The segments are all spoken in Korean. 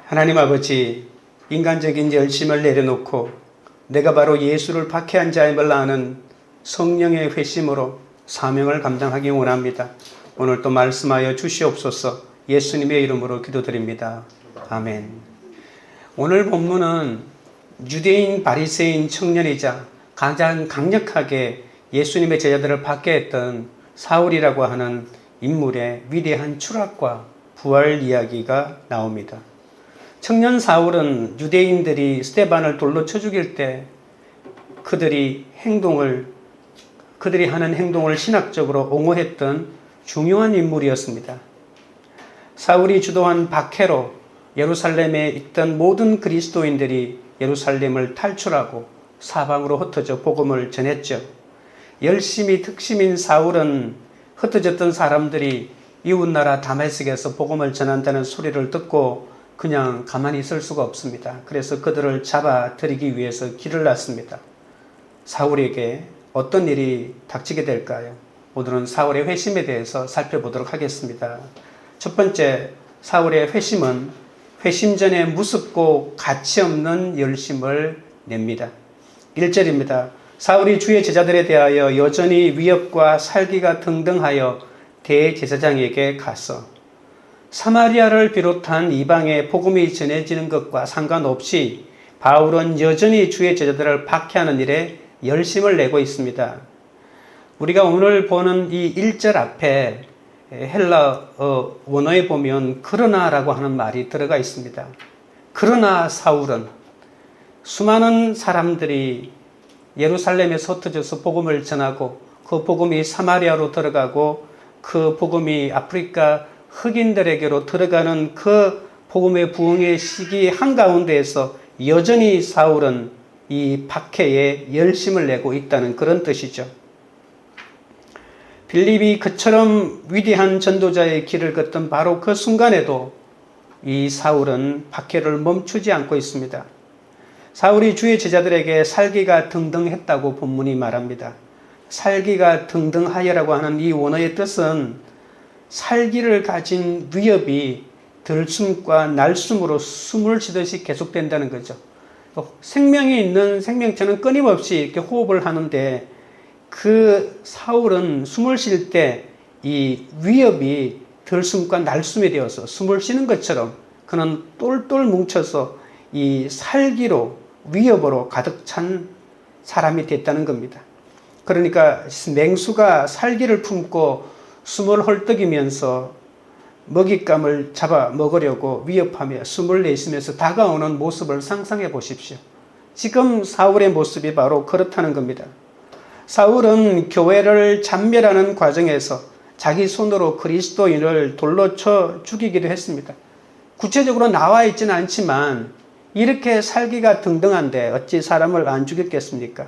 하나님 아버지, 인간적인 열심을 내려놓고 내가 바로 예수를 박해한 자임을 아는 성령의 회심으로 사명을 감당하기 원합니다. 오늘 또 말씀하여 주시옵소서. 예수님의 이름으로 기도드립니다. 아멘. 오늘 본문은 유대인 바리새인 청년이자 가장 강력하게 예수님의 제자들을 박해했던 사울이라고 하는 인물의 위대한 추락과 부활 이야기가 나옵니다. 청년 사울은 유대인들이 스데반을 돌로 쳐 죽일 때 그들이 하는 행동을 신학적으로 옹호했던 중요한 인물이었습니다. 사울이 주도한 박해로 예루살렘에 있던 모든 그리스도인들이 예루살렘을 탈출하고 사방으로 흩어져 복음을 전했죠. 열심히 특심인 사울은 흩어졌던 사람들이 이웃나라 다메섹에서 복음을 전한다는 소리를 듣고 그냥 가만히 있을 수가 없습니다. 그래서 그들을 잡아들이기 위해서 길을 났습니다. 사울에게 어떤 일이 닥치게 될까요? 오늘은 사울의 회심에 대해서 살펴보도록 하겠습니다. 첫 번째, 사울의 회심은 회심 전에 무섭고 가치없는 열심을 냅니다. 1절입니다. 사울이 주의 제자들에 대하여 여전히 위협과 살기가 등등하여 대제사장에게 가서 사마리아를 비롯한 이방에 복음이 전해지는 것과 상관없이 바울은 여전히 주의 제자들을 박해하는 일에 열심을 내고 있습니다. 우리가 오늘 보는 이 1절 앞에 헬라 원어에 보면 그러나라고 하는 말이 들어가 있습니다. 그러나 사울은 수많은 사람들이 예루살렘에서 흩어져서 복음을 전하고 그 복음이 사마리아로 들어가고 그 복음이 아프리카 흑인들에게로 들어가는 그 복음의 부흥의 시기 한가운데에서 여전히 사울은 이 박해에 열심을 내고 있다는 그런 뜻이죠. 빌립이 그처럼 위대한 전도자의 길을 걷던 바로 그 순간에도 이 사울은 박해를 멈추지 않고 있습니다. 사울이 주의 제자들에게 살기가 등등했다고 본문이 말합니다. 살기가 등등하여라고 하는 이 원어의 뜻은 살기를 가진 위협이 들숨과 날숨으로 숨을 쉬듯이 계속된다는 거죠. 생명이 있는 생명체는 끊임없이 이렇게 호흡을 하는데 그 사울은 숨을 쉴 때 이 위협이 들숨과 날숨이 되어서 숨을 쉬는 것처럼 그는 똘똘 뭉쳐서 이 살기로 위협으로 가득 찬 사람이 됐다는 겁니다. 그러니까 맹수가 살기를 품고 숨을 헐떡이면서 먹잇감을 잡아 먹으려고 위협하며 숨을 내쉬면서 다가오는 모습을 상상해 보십시오. 지금 사울의 모습이 바로 그렇다는 겁니다. 사울은 교회를 잔멸하는 과정에서 자기 손으로 그리스도인을 돌로 쳐 죽이기도 했습니다. 구체적으로 나와 있지는 않지만 이렇게 살기가 등등한데 어찌 사람을 안 죽였겠습니까?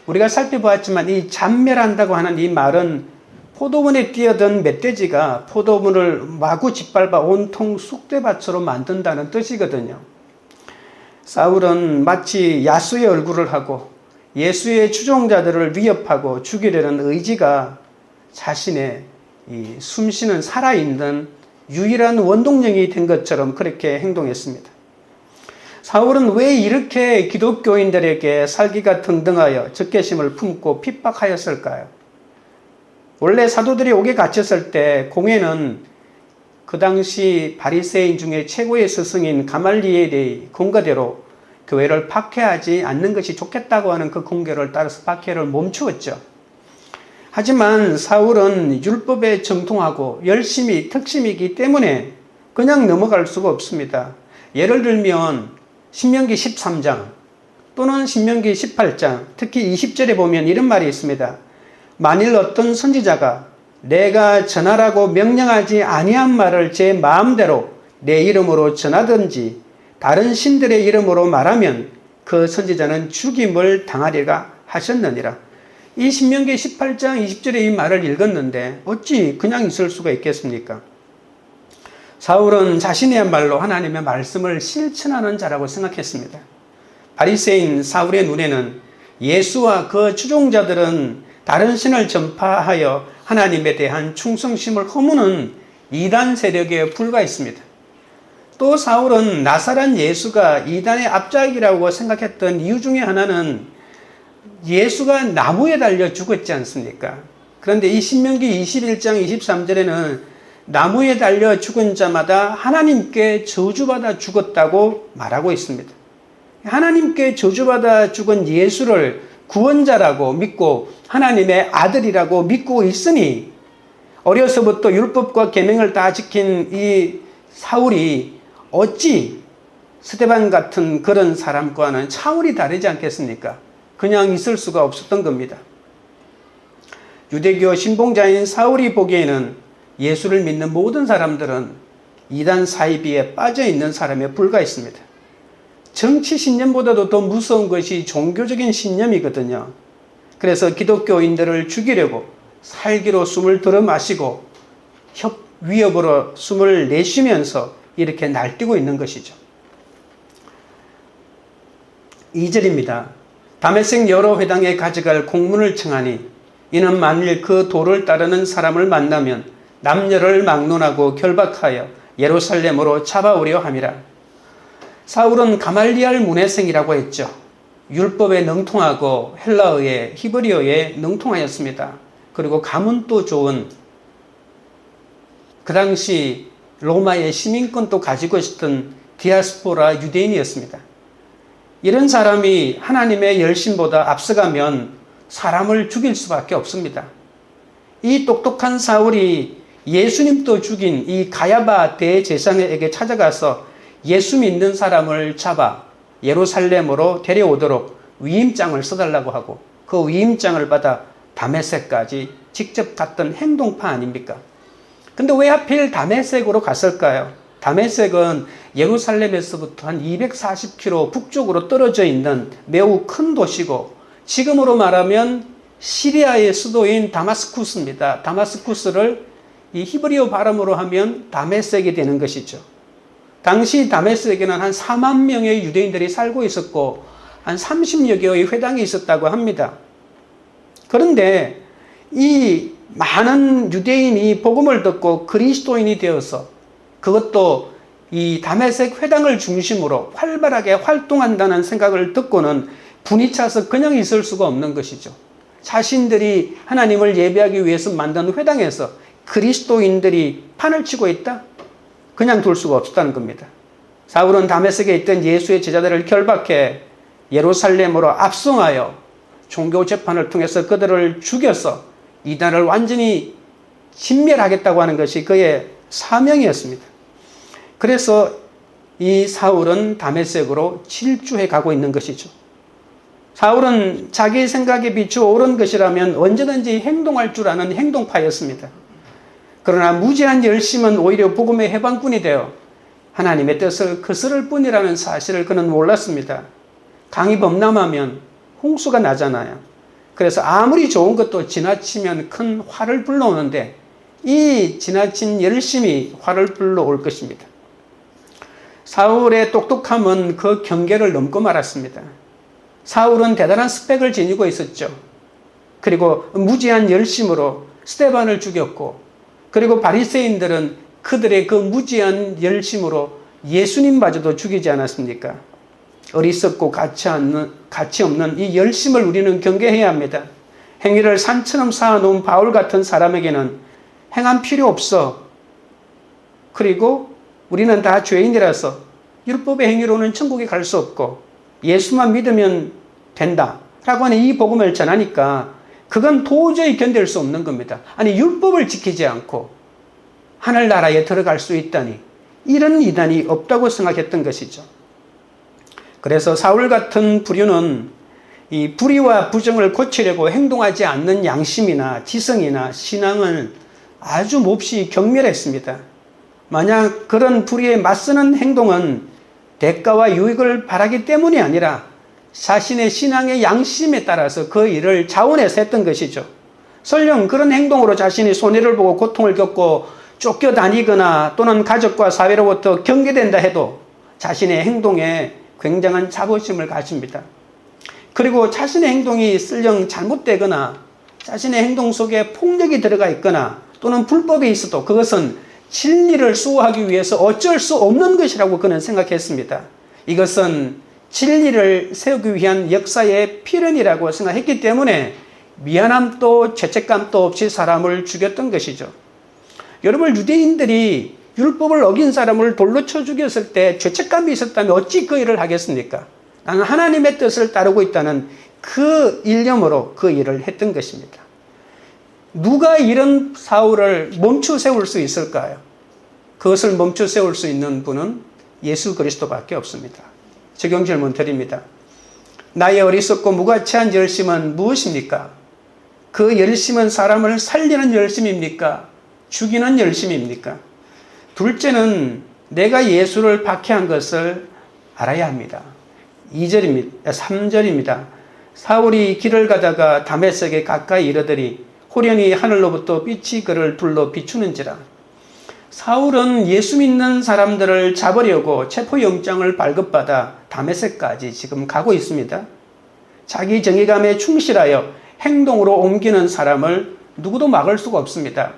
우리가 살펴보았지만 이 잔멸한다고 하는 이 말은 포도원에 뛰어든 멧돼지가 포도원을 마구 짓밟아 온통 쑥대밭으로 만든다는 뜻이거든요. 사울은 마치 야수의 얼굴을 하고 예수의 추종자들을 위협하고 죽이려는 의지가 자신의 이 숨쉬는 살아있는 유일한 원동력이 된 것처럼 그렇게 행동했습니다. 사울은 왜 이렇게 기독교인들에게 살기가 등등하여 적개심을 품고 핍박하였을까요? 원래 사도들이 옥에 갇혔을 때 공회는 그 당시 바리새인 중에 최고의 스승인 가말리엘의 공거대로 교회를 박해하지 않는 것이 좋겠다고 하는 그 공교를 따라서 박해를 멈추었죠. 하지만 사울은 율법에 정통하고 열심히 특심이기 때문에 그냥 넘어갈 수가 없습니다. 예를 들면 신명기 13장 또는 신명기 18장 특히 20절에 보면 이런 말이 있습니다. 만일 어떤 선지자가 내가 전하라고 명령하지 아니한 말을 제 마음대로 내 이름으로 전하든지 다른 신들의 이름으로 말하면 그 선지자는 죽임을 당하리라 하셨느니라. 이 신명기 18장 20절의 이 말을 읽었는데 어찌 그냥 있을 수가 있겠습니까? 사울은 자신이야말로 하나님의 말씀을 실천하는 자라고 생각했습니다. 바리새인 사울의 눈에는 예수와 그 추종자들은 다른 신을 전파하여 하나님에 대한 충성심을 허무는 이단 세력에 불과했습니다. 또 사울은 나사렛 예수가 이단의 앞장이라고 생각했던 이유 중에 하나는 예수가 나무에 달려 죽었지 않습니까? 그런데 이 신명기 21장 23절에는 나무에 달려 죽은 자마다 하나님께 저주받아 죽었다고 말하고 있습니다. 하나님께 저주받아 죽은 예수를 구원자라고 믿고 하나님의 아들이라고 믿고 있으니 어려서부터 율법과 계명을 다 지킨 이 사울이 어찌 스데반 같은 그런 사람과는 차원이 다르지 않겠습니까? 그냥 있을 수가 없었던 겁니다. 유대교 신봉자인 사울이 보기에는 예수를 믿는 모든 사람들은 이단 사이비에 빠져 있는 사람에 불과했습니다. 정치 신념보다도 더 무서운 것이 종교적인 신념이거든요. 그래서 기독교인들을 죽이려고 살기로 숨을 들어 마시고 위협으로 숨을 내쉬면서 이렇게 날뛰고 있는 것이죠. 2절입니다. 다메섹 여러 회당에 가져갈 공문을 청하니 이는 만일 그 도를 따르는 사람을 만나면 남녀를 막론하고 결박하여 예루살렘으로 잡아오려 함이라. 사울은 가말리알 문해생이라고 했죠. 율법에 능통하고 헬라어에 히브리어에 능통하였습니다. 그리고 가문도 좋은, 그 당시 로마의 시민권도 가지고 있었던 디아스포라 유대인이었습니다. 이런 사람이 하나님의 열심보다 앞서가면 사람을 죽일 수밖에 없습니다. 이 똑똑한 사울이 예수님도 죽인 이 가야바 대제사장에게 찾아가서 예수 믿는 사람을 잡아 예루살렘으로 데려오도록 위임장을 써달라고 하고 그 위임장을 받아 다메섹까지 직접 갔던 행동파 아닙니까? 근데 왜 하필 다메섹으로 갔을까요? 다메섹은 예루살렘에서부터 한 240km 북쪽으로 떨어져 있는 매우 큰 도시고 지금으로 말하면 시리아의 수도인 다마스쿠스입니다. 다마스쿠스를 이 히브리어 발음으로 하면 다메섹이 되는 것이죠. 당시 다메섹에는 한 4만 명의 유대인들이 살고 있었고 한 30여 개의 회당이 있었다고 합니다. 그런데 이 많은 유대인이 복음을 듣고 그리스도인이 되어서 그것도 이 다메섹 회당을 중심으로 활발하게 활동한다는 생각을 듣고는 분이 차서 그냥 있을 수가 없는 것이죠. 자신들이 하나님을 예배하기 위해서 만든 회당에서 그리스도인들이 판을 치고 있다? 그냥 둘 수가 없었다는 겁니다. 사울은 다메섹에 있던 예수의 제자들을 결박해 예루살렘으로 압송하여 종교 재판을 통해서 그들을 죽여서 이단을 완전히 진멸하겠다고 하는 것이 그의 사명이었습니다. 그래서 이 사울은 다메섹으로 질주해 가고 있는 것이죠. 사울은 자기 생각에 비추어 옳은 것이라면 언제든지 행동할 줄 아는 행동파였습니다. 그러나 무지한 열심은 오히려 복음의 해방꾼이 되어 하나님의 뜻을 거스를 뿐이라는 사실을 그는 몰랐습니다. 강이 범람하면 홍수가 나잖아요. 그래서 아무리 좋은 것도 지나치면 큰 화를 불러오는데 이 지나친 열심이 화를 불러올 것입니다. 사울의 똑똑함은 그 경계를 넘고 말았습니다. 사울은 대단한 스펙을 지니고 있었죠. 그리고 무지한 열심으로 스데반을 죽였고 그리고 바리새인들은 그들의 그 무지한 열심으로 예수님마저도 죽이지 않았습니까? 어리석고 가치 없는 이 열심을 우리는 경계해야 합니다. 행위를 산처럼 쌓아놓은 바울 같은 사람에게는 행한 필요 없어. 그리고 우리는 다 죄인이라서 율법의 행위로는 천국에 갈 수 없고 예수만 믿으면 된다 라고 하는 이 복음을 전하니까 그건 도저히 견딜 수 없는 겁니다. 아니 율법을 지키지 않고 하늘나라에 들어갈 수 있다니 이런 이단이 없다고 생각했던 것이죠. 그래서 사울 같은 부류는 이 불의와 부정을 고치려고 행동하지 않는 양심이나 지성이나 신앙을 아주 몹시 경멸했습니다. 만약 그런 불의에 맞서는 행동은 대가와 유익을 바라기 때문이 아니라 자신의 신앙의 양심에 따라서 그 일을 자원해서 했던 것이죠. 설령 그런 행동으로 자신이 손해를 보고 고통을 겪고 쫓겨다니거나 또는 가족과 사회로부터 경계된다 해도 자신의 행동에 굉장한 자부심을 가집니다. 그리고 자신의 행동이 설령 잘못되거나 자신의 행동 속에 폭력이 들어가 있거나 또는 불법이 있어도 그것은 진리를 수호하기 위해서 어쩔 수 없는 것이라고 그는 생각했습니다. 이것은 진리를 세우기 위한 역사의 필연이라고 생각했기 때문에 미안함도 죄책감도 없이 사람을 죽였던 것이죠. 여러분, 유대인들이 율법을 어긴 사람을 돌로 쳐 죽였을 때 죄책감이 있었다면 어찌 그 일을 하겠습니까? 나는 하나님의 뜻을 따르고 있다는 그 일념으로 그 일을 했던 것입니다. 누가 이런 사울을 멈춰 세울 수 있을까요? 그것을 멈춰 세울 수 있는 분은 예수 그리스도밖에 없습니다. 적용 질문 드립니다. 나의 어리석고 무가치한 열심은 무엇입니까? 그 열심은 사람을 살리는 열심입니까? 죽이는 열심입니까? 둘째는 내가 예수를 박해한 것을 알아야 합니다. 3절입니다. 사울이 길을 가다가 다메섹에 가까이 이르더니 호련히 하늘로부터 빛이 그를 둘러 비추는지라. 사울은 예수 믿는 사람들을 잡으려고 체포영장을 발급받아 다메섹까지 지금 가고 있습니다. 자기 정의감에 충실하여 행동으로 옮기는 사람을 누구도 막을 수가 없습니다.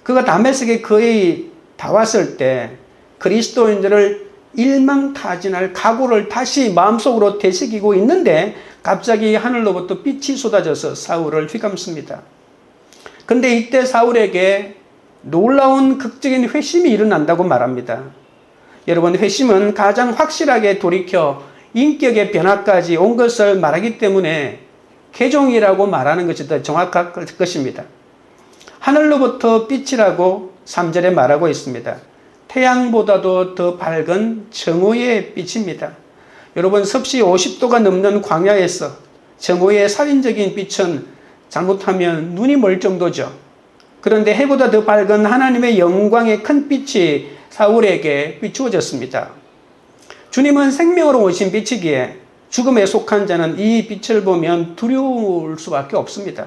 그가 다메섹에 거의 다 왔을 때 그리스도인들을 일망타진할 각오를 다시 마음속으로 되새기고 있는데 갑자기 하늘로부터 빛이 쏟아져서 사울을 휘감습니다. 그런데 이때 사울에게 놀라운 극적인 회심이 일어난다고 말합니다. 여러분, 회심은 가장 확실하게 돌이켜 인격의 변화까지 온 것을 말하기 때문에 개종이라고 말하는 것이 더 정확할 것입니다. 하늘로부터 빛이라고 3절에 말하고 있습니다. 태양보다도 더 밝은 정오의 빛입니다. 여러분, 섭씨 50도가 넘는 광야에서 정오의 살인적인 빛은 잘못하면 눈이 멀 정도죠. 그런데 해보다 더 밝은 하나님의 영광의 큰 빛이 사울에게 비추어졌습니다. 주님은 생명으로 오신 빛이기에 죽음에 속한 자는 이 빛을 보면 두려울 수밖에 없습니다.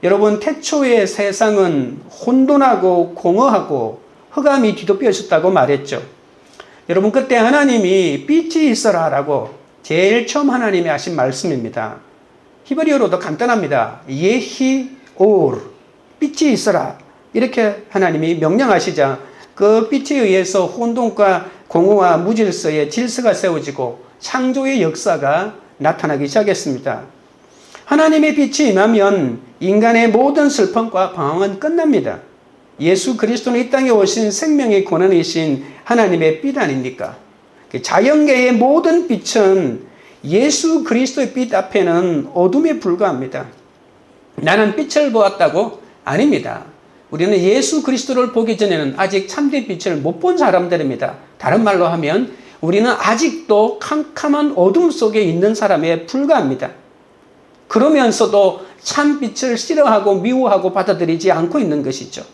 여러분, 태초의 세상은 혼돈하고 공허하고 흑암이 뒤덮여 있었다고 말했죠. 여러분, 그때 하나님이 빛이 있어라 라고 제일 처음 하나님이 하신 말씀입니다. 히브리어로도 간단합니다. 예히 올, 빛이 있어라. 이렇게 하나님이 명령하시자 그 빛에 의해서 혼돈과 공허와 무질서의 질서가 세워지고 창조의 역사가 나타나기 시작했습니다. 하나님의 빛이 임하면 인간의 모든 슬픔과 방황은 끝납니다. 예수 그리스도는 이 땅에 오신 생명의 권한이신 하나님의 빛 아닙니까? 자연계의 모든 빛은 예수 그리스도의 빛 앞에는 어둠에 불과합니다. 나는 빛을 보았다고? 아닙니다. 우리는 예수 그리스도를 보기 전에는 아직 참된 빛을 못 본 사람들입니다. 다른 말로 하면 우리는 아직도 캄캄한 어둠 속에 있는 사람에 불과합니다. 그러면서도 참빛을 싫어하고 미워하고 받아들이지 않고 있는 것이죠.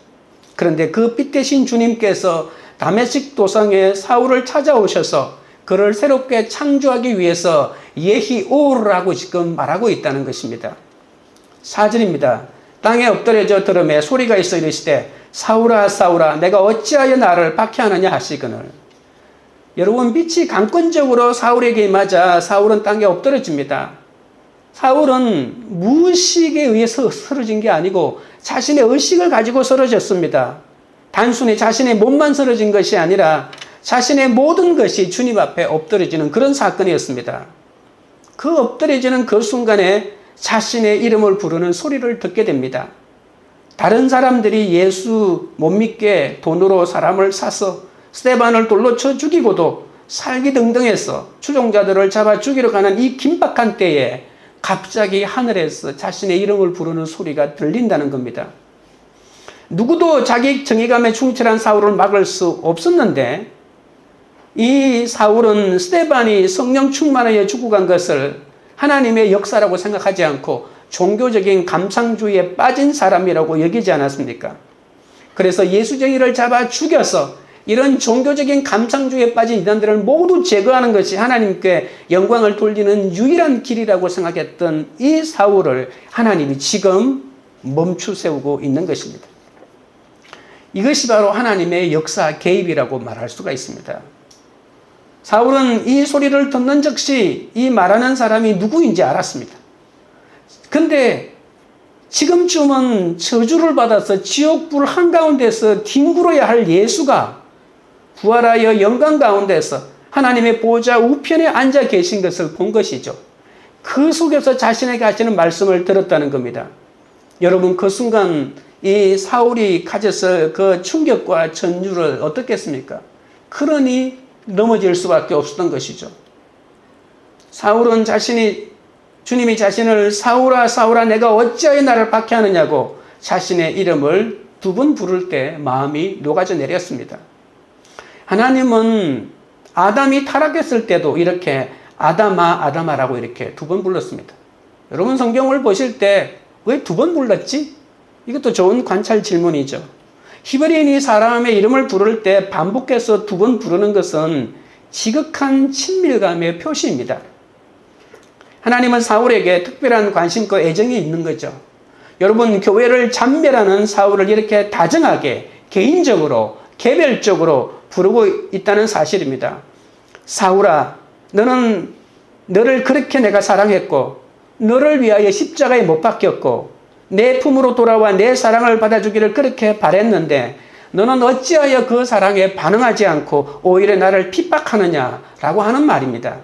그런데 그 빛 대신 주님께서 다메섹 도상에 사울을 찾아오셔서 그를 새롭게 창조하기 위해서 예히오르라고 지금 말하고 있다는 것입니다. 4절입니다. 땅에 엎드려져 들음에 소리가 있어 이르시되 사울아 사울아 내가 어찌하여 나를 박해하느냐 하시거늘. 여러분, 빛이 강권적으로 사울에게 임하자 사울은 땅에 엎드려집니다. 사울은 무의식에 의해서 쓰러진 게 아니고 자신의 의식을 가지고 쓰러졌습니다. 단순히 자신의 몸만 쓰러진 것이 아니라 자신의 모든 것이 주님 앞에 엎드려지는 그런 사건이었습니다. 그 엎드려지는 그 순간에 자신의 이름을 부르는 소리를 듣게 됩니다. 다른 사람들이 예수 못 믿게 돈으로 사람을 사서 스데반을 돌로 쳐 죽이고도 살기등등해서 추종자들을 잡아 죽이러 가는 이 긴박한 때에 갑자기 하늘에서 자신의 이름을 부르는 소리가 들린다는 겁니다. 누구도 자기 정의감에 충실한 사울을 막을 수 없었는데 이 사울은 스데반이 성령 충만하여 죽어간 것을 하나님의 역사라고 생각하지 않고 종교적인 감상주의에 빠진 사람이라고 여기지 않았습니까? 그래서 예수쟁이를 잡아 죽여서 이런 종교적인 감상주의에 빠진 이단들을 모두 제거하는 것이 하나님께 영광을 돌리는 유일한 길이라고 생각했던 이 사울을 하나님이 지금 멈추세우고 있는 것입니다. 이것이 바로 하나님의 역사 개입이라고 말할 수가 있습니다. 사울은 이 소리를 듣는 즉시 이 말하는 사람이 누구인지 알았습니다. 근데 지금쯤은 저주를 받아서 지옥불 한가운데서 뒹굴어야 할 예수가 부활하여 영광 가운데서 하나님의 보좌 우편에 앉아 계신 것을 본 것이죠. 그 속에서 자신에게 하시는 말씀을 들었다는 겁니다. 여러분, 그 순간 이 사울이 가졌을 그 충격과 전율을 어떻겠습니까? 그러니 넘어질 수밖에 없었던 것이죠. 사울은 주님이 자신을 사울아 사울아 내가 어찌하여 나를 박해하느냐고 자신의 이름을 2번 부를 때 마음이 녹아져 내렸습니다. 하나님은 아담이 타락했을 때도 이렇게 아담아 아담아라고 이렇게 2번 불렀습니다. 여러분, 성경을 보실 때 왜 2번 불렀지? 이것도 좋은 관찰 질문이죠. 히브리인이 사람의 이름을 부를 때 반복해서 2번 부르는 것은 지극한 친밀감의 표시입니다. 하나님은 사울에게 특별한 관심과 애정이 있는 거죠. 여러분, 교회를 잔멸하는 사울을 이렇게 다정하게 개인적으로 개별적으로 부르고 있다는 사실입니다. 사울아, 너를 그렇게 내가 사랑했고 너를 위하여 십자가에 못 박혔고 내 품으로 돌아와 내 사랑을 받아주기를 그렇게 바랬는데 너는 어찌하여 그 사랑에 반응하지 않고 오히려 나를 핍박하느냐라고 하는 말입니다.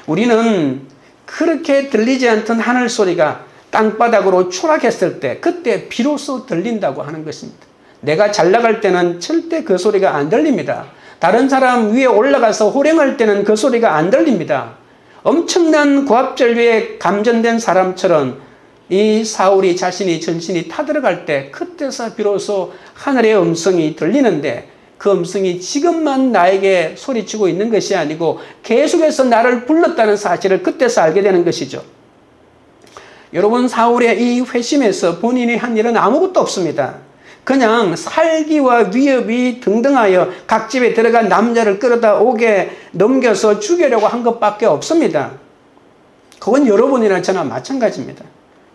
우리는 그렇게 들리지 않던 하늘 소리가 땅바닥으로 추락했을 때 그때 비로소 들린다고 하는 것입니다. 내가 잘 나갈 때는 절대 그 소리가 안 들립니다. 다른 사람 위에 올라가서 호령할 때는 그 소리가 안 들립니다. 엄청난 고압전류에 감전된 사람처럼 이 사울이 자신이 전신이 타들어갈 때 그때서 비로소 하늘의 음성이 들리는데 그 음성이 지금만 나에게 소리치고 있는 것이 아니고 계속해서 나를 불렀다는 사실을 그때서 알게 되는 것이죠. 여러분, 사울의 이 회심에서 본인이 한 일은 아무것도 없습니다. 그냥 살기와 위협이 등등하여 각 집에 들어간 남자를 끌어다 옥에 넘겨서 죽이려고 한 것밖에 없습니다. 그건 여러분이나 저나 마찬가지입니다.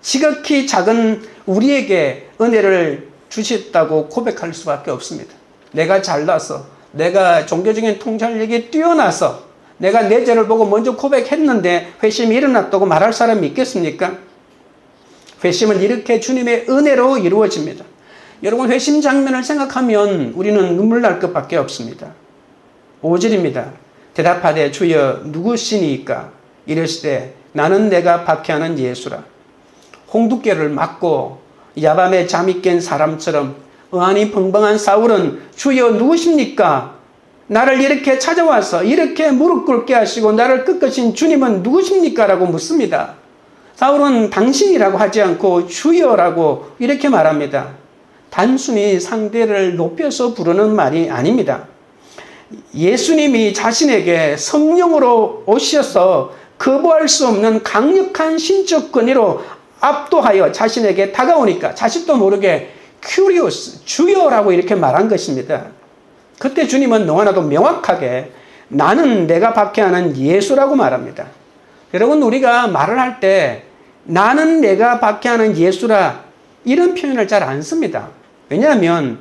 지극히 작은 우리에게 은혜를 주셨다고 고백할 수밖에 없습니다. 내가 잘나서, 내가 종교적인 통찰력이 뛰어나서 내가 내 죄를 보고 먼저 고백했는데 회심이 일어났다고 말할 사람이 있겠습니까? 회심은 이렇게 주님의 은혜로 이루어집니다. 여러분, 회심 장면을 생각하면 우리는 눈물 날 것밖에 없습니다. 5절입니다. 대답하되 주여 누구시니까? 이르시되 나는 내가 박해하는 예수라. 홍두깨를 맞고 야밤에 잠이 깬 사람처럼 의안이 벙벙한 사울은 주여 누구십니까? 나를 이렇게 찾아와서 이렇게 무릎 꿇게 하시고 나를 끄끄신 주님은 누구십니까? 라고 묻습니다. 사울은 당신이라고 하지 않고 주여라고 이렇게 말합니다. 단순히 상대를 높여서 부르는 말이 아닙니다. 예수님이 자신에게 성령으로 오셔서 거부할 수 없는 강력한 신적 권위로 압도하여 자신에게 다가오니까 자신도 모르게 큐리오스, 주여라고 이렇게 말한 것입니다. 그때 주님은 너무나도 명확하게 나는 내가 박해하는 예수라고 말합니다. 여러분, 우리가 말을 할 때 나는 내가 박해하는 예수라 이런 표현을 잘 안 씁니다. 왜냐하면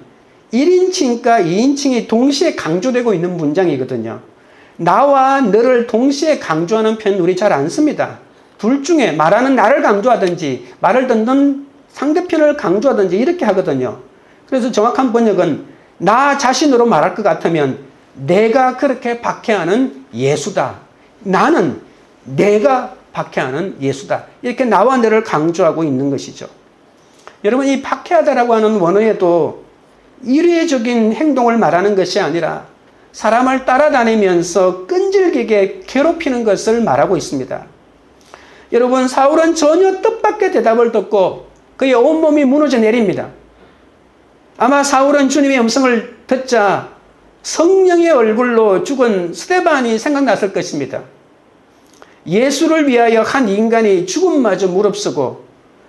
1인칭과 2인칭이 동시에 강조되고 있는 문장이거든요. 나와 너를 동시에 강조하는 표현 우리 잘 안 씁니다. 둘 중에 말하는 나를 강조하든지 말을 듣는 상대편을 강조하든지 이렇게 하거든요. 그래서 정확한 번역은 나 자신으로 말할 것 같으면 내가 그렇게 박해하는 예수다. 나는 내가 박해하는 예수다. 이렇게 나와 너를 강조하고 있는 것이죠. 여러분, 이 박해하다라고 하는 원어에도 일회적인 행동을 말하는 것이 아니라 사람을 따라다니면서 끈질기게 괴롭히는 것을 말하고 있습니다. 여러분, 사울은 전혀 뜻밖의 대답을 듣고 그의 온몸이 무너져 내립니다. 아마 사울은 주님의 음성을 듣자 성령의 얼굴로 죽은 스데반이 생각났을 것입니다. 예수를 위하여 한 인간이 죽음마저 무릅쓰고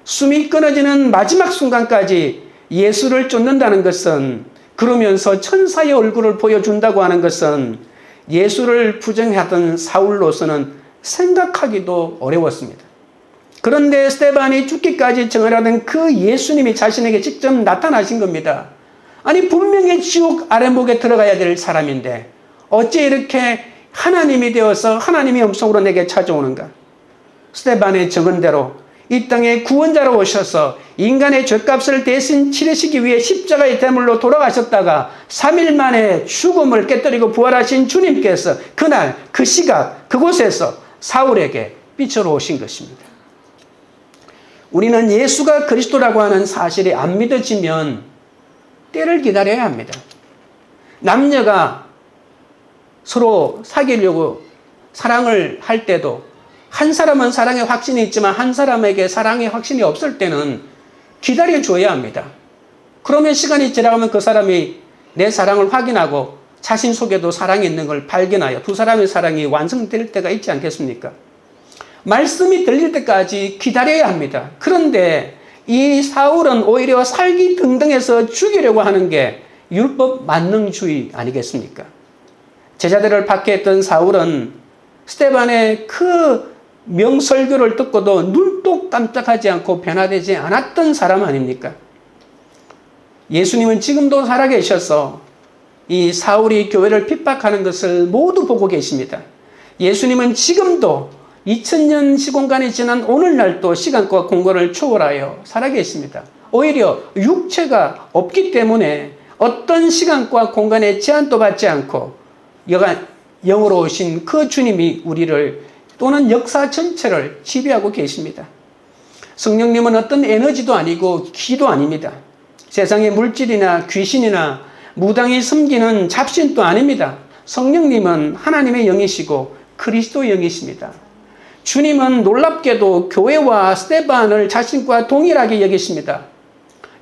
숨이 끊어지는 마지막 순간까지 예수를 쫓는다는 것은, 그러면서 천사의 얼굴을 보여준다고 하는 것은 예수를 부정하던 사울로서는 생각하기도 어려웠습니다. 그런데 스데반이 죽기까지 정언하던 그 예수님이 자신에게 직접 나타나신 겁니다. 아니, 분명히 지옥 아래목에 들어가야 될 사람인데 어째 이렇게 하나님이 되어서 하나님의 음성으로 내게 찾아오는가? 스데반의 정언대로 이 땅에 구원자로 오셔서 인간의 죄값을 대신 치르시기 위해 십자가의 대물로 돌아가셨다가 3일 만에 죽음을 깨뜨리고 부활하신 주님께서 그날 그 시각 그곳에서 사울에게 빛으로 오신 것입니다. 우리는 예수가 그리스도라고 하는 사실이 안 믿어지면 때를 기다려야 합니다. 남녀가 서로 사귀려고 사랑을 할 때도 한 사람은 사랑의 확신이 있지만 한 사람에게 사랑의 확신이 없을 때는 기다려줘야 합니다. 그러면 시간이 지나가면 그 사람이 내 사랑을 확인하고 자신 속에도 사랑이 있는 걸 발견하여 두 사람의 사랑이 완성될 때가 있지 않겠습니까? 말씀이 들릴 때까지 기다려야 합니다. 그런데 이 사울은 오히려 살기 등등해서 죽이려고 하는 게 율법 만능주의 아니겠습니까? 제자들을 박해했던 사울은 스데반의 그 명설교를 듣고도 눈도 깜짝하지 않고 변화되지 않았던 사람 아닙니까? 예수님은 지금도 살아계셔서 이 사울이 교회를 핍박하는 것을 모두 보고 계십니다. 예수님은 지금도 2000년 시공간이 지난 오늘날도 시간과 공간을 초월하여 살아계십니다. 오히려 육체가 없기 때문에 어떤 시간과 공간에 제한도 받지 않고 영으로 오신 그 주님이 우리를 또는 역사 전체를 지배하고 계십니다. 성령님은 어떤 에너지도 아니고 기도 아닙니다. 세상의 물질이나 귀신이나 무당이 섬기는 잡신도 아닙니다. 성령님은 하나님의 영이시고 그리스도의 영이십니다. 주님은 놀랍게도 교회와 스데반을 자신과 동일하게 여기십니다.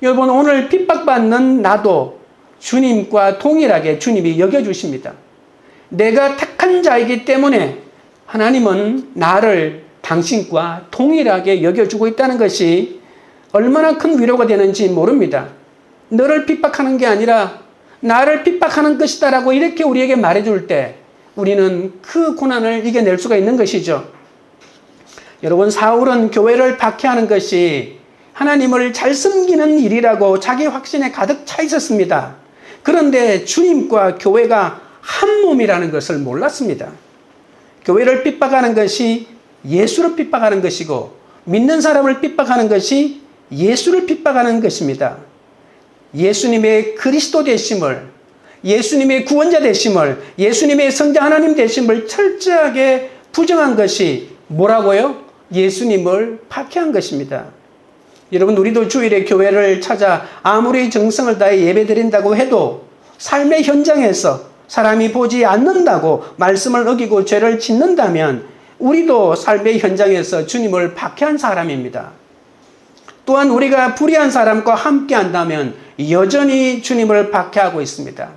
여러분, 오늘 핍박받는 나도 주님과 동일하게 주님이 여겨주십니다. 내가 택한 자이기 때문에 하나님은 나를 당신과 동일하게 여겨주고 있다는 것이 얼마나 큰 위로가 되는지 모릅니다. 너를 핍박하는 게 아니라 나를 핍박하는 것이다라고 이렇게 우리에게 말해줄 때 우리는 그 고난을 이겨낼 수가 있는 것이죠. 여러분, 사울은 교회를 박해하는 것이 하나님을 잘 섬기는 일이라고 자기 확신에 가득 차 있었습니다. 그런데 주님과 교회가 한 몸이라는 것을 몰랐습니다. 교회를 핍박하는 것이 예수를 핍박하는 것이고 믿는 사람을 핍박하는 것이 예수를 핍박하는 것입니다. 예수님의 그리스도 되심을, 예수님의 구원자 되심을, 예수님의 성자 하나님 되심을 철저하게 부정한 것이 뭐라고요? 예수님을 박해한 것입니다. 여러분, 우리도 주일에 교회를 찾아 아무리 정성을 다해 예배드린다고 해도 삶의 현장에서 사람이 보지 않는다고 말씀을 어기고 죄를 짓는다면 우리도 삶의 현장에서 주님을 박해한 사람입니다. 또한 우리가 불의한 사람과 함께 한다면 여전히 주님을 박해하고 있습니다.